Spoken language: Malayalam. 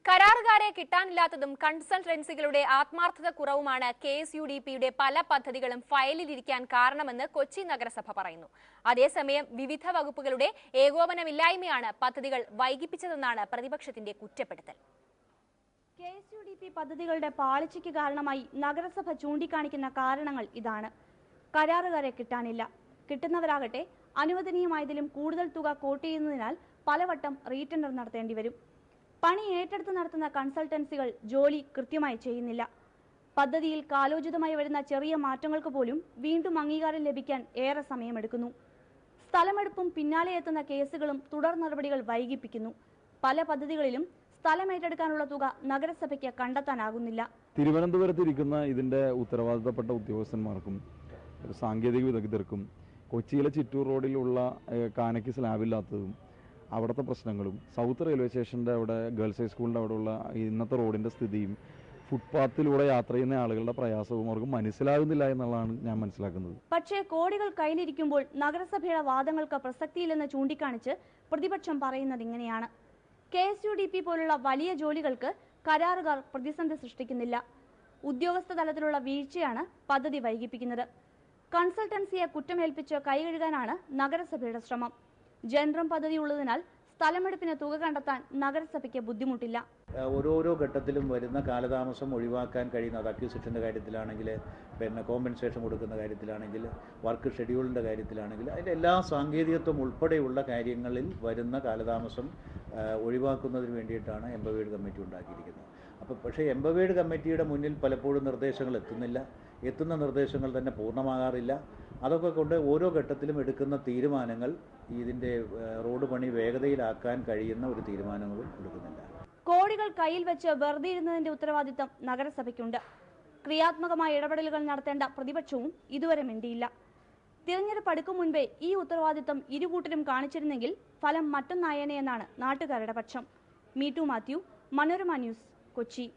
കരാറുകാരെ കിട്ടാനില്ലാത്തതും കൺസൾട്ടൻസികളുടെ ആത്മാർത്ഥത കുറവുമാണ് KSUDPയുടെ പല പദ്ധതികളും ഫയലിലിരിക്കാൻ കാരണമെന്ന് കൊച്ചി നഗരസഭ പറയുന്നു. അതേസമയം വിവിധ വകുപ്പുകളുടെ ഏകോപനമില്ലായ്മയാണ് പദ്ധതികൾ വൈകിപ്പിച്ചതെന്നാണ് പ്രതിപക്ഷത്തിന്റെ കുറ്റപ്പെടുത്തൽ. KSUDP പദ്ധതികളുടെ പാളിച്ചയ്ക്ക് കാരണമായി നഗരസഭ ചൂണ്ടിക്കാണിക്കുന്ന കാരണങ്ങൾ ഇതാണ്. കരാറുകാരെ കിട്ടാനില്ല. കിട്ടുന്നവരാകട്ടെ അനുവദനീയമായതിലും കൂടുതൽ തുക കോട്ട് ചെയ്യുന്നതിനാൽ പലവട്ടം റീടെൻഡർ നടത്തേണ്ടി വരും. പണി ഏറ്റെടുത്ത് നടത്തുന്ന കൺസൾട്ടൻസികൾ ജോലി കൃത്യമായി ചെയ്യുന്നില്ല. പദ്ധതിയിൽ കാലോചിതമായി വരുന്ന ചെറിയ മാറ്റങ്ങൾക്ക് പോലും വീണ്ടും അംഗീകാരം ലഭിക്കാൻ ഏറെ സമയമെടുക്കുന്നു. സ്ഥലമെടുപ്പും പിന്നാലെ എത്തുന്ന കേസുകളും തുടർ നടപടികൾ വൈകിപ്പിക്കുന്നു. പല പദ്ധതികളിലും സ്ഥലം ഏറ്റെടുക്കാനുള്ള തുക നഗരസഭയ്ക്ക് കണ്ടെത്താനാകുന്നില്ല. തിരുവനന്തപുരത്തിരിക്കുന്ന ഇതിന്റെ ഉത്തരവാദിത്തപ്പെട്ട ഉദ്യോഗസ്ഥന്മാർക്കും സാങ്കേതിക വിദഗ്ധർക്കും കൊച്ചിയിലെ ചിറ്റൂർ റോഡിലുള്ള കാനയ്ക്ക് സ്ലാബില്ലാത്തതും അവിടുത്തെ പ്രശ്നങ്ങളും സൗത്ത് റെയിൽവേ സ്റ്റേഷൻ്റെ അവിടെ ഗേൾസ് ഹൈസ്കൂളിൻ്റെ അവിടെയുള്ള ഇന്നത്തെ റോഡിൻ്റെ സ്ഥിതിയും ഫുട്പാത്തിലൂടെ യാത്ര ചെയ്യുന്ന ആളുകളുടെ പ്രയാസവും അവർക്ക് മനസ്സിലാകുന്നില്ല എന്നുള്ളതാണ് ഞാൻ മനസ്സിലാക്കുന്നത്. പക്ഷേ കോടികൾ കയ്യിലിരിക്കുമ്പോൾ നഗരസഭയുടെ വാദങ്ങൾക്ക് പ്രസക്തിയില്ലെന്ന് ചൂണ്ടിക്കാണിച്ച് പ്രതിപക്ഷം പറയുന്നത് ഇങ്ങനെയാണ്. KSUDP പോലുള്ള വലിയ ജോലികൾക്ക് കരാറുകാർ പ്രതിസന്ധി സൃഷ്ടിക്കുന്നില്ല. ഉദ്യോഗസ്ഥ തലത്തിലുള്ള വീഴ്ചയാണ് പദ്ധതി വൈകിപ്പിക്കുന്നത്. കൺസൾട്ടൻസിയെ കുറ്റമേൽപ്പിച്ച് കൈകഴുകാനാണ് നഗരസഭയുടെ ശ്രമം. ജനറം പദ്ധതി ഉള്ളതിനാൽ സ്ഥലമെടുപ്പിന് തുക കണ്ടെത്താൻ നഗരസഭയ്ക്ക് ബുദ്ധിമുട്ടില്ല. ഓരോരോ ഘട്ടത്തിലും വരുന്ന കാലതാമസം ഒഴിവാക്കാൻ കഴിയുന്ന അത് അക്വിസിഷൻ്റെ കാര്യത്തിലാണെങ്കിൽ, കോമ്പൻസേഷൻ കൊടുക്കുന്ന കാര്യത്തിലാണെങ്കിൽ, വർക്ക് ഷെഡ്യൂളിൻ്റെ കാര്യത്തിലാണെങ്കിൽ, അതിൻ്റെ എല്ലാ സാങ്കേതികത്വം ഉൾപ്പെടെയുള്ള കാര്യങ്ങളിൽ വരുന്ന കാലതാമസം ഒഴിവാക്കുന്നതിന് വേണ്ടിയിട്ടാണ് എംപവേർഡ് കമ്മിറ്റി ഉണ്ടാക്കിയിരിക്കുന്നത്. പക്ഷേ എംപവേർഡ് കമ്മിറ്റിയുടെ മുന്നിൽ പലപ്പോഴും നിർദ്ദേശങ്ങൾ എത്തുന്ന നിർദ്ദേശങ്ങൾ തന്നെ പൂർണ്ണമാകാറില്ല. അതൊക്കെ കൊണ്ട് ഓരോ ഘട്ടത്തിലും എടുക്കുന്ന തീരുമാനങ്ങൾ ഇതിൻ്റെ റോഡ് പണി വേഗതയിലാക്കാൻ കഴിയുന്ന ഒരു തീരുമാനങ്ങളും എടുക്കുന്നില്ല. കോടികൾ കയ്യിൽ വെച്ച് വെറുതെ ഇരുന്നതിന്റെ ഉത്തരവാദിത്തം നഗരസഭയ്ക്കുണ്ട്. ക്രിയാത്മകമായ ഇടപെടലുകൾ നടത്തേണ്ട പ്രതിപക്ഷവും ഇതുവരെ മിണ്ടിയില്ല. തിരഞ്ഞെടുപ്പ് അടുക്കും മുൻപേ ഈ ഉത്തരവാദിത്തം ഇരുകൂട്ടരും കാണിച്ചിരുന്നെങ്കിൽ ഫലം മറ്റൊന്നായേനെ എന്നാണ് നാട്ടുകാരുടെ പക്ഷം. MeToo Mathew, Manorama news, Kochi.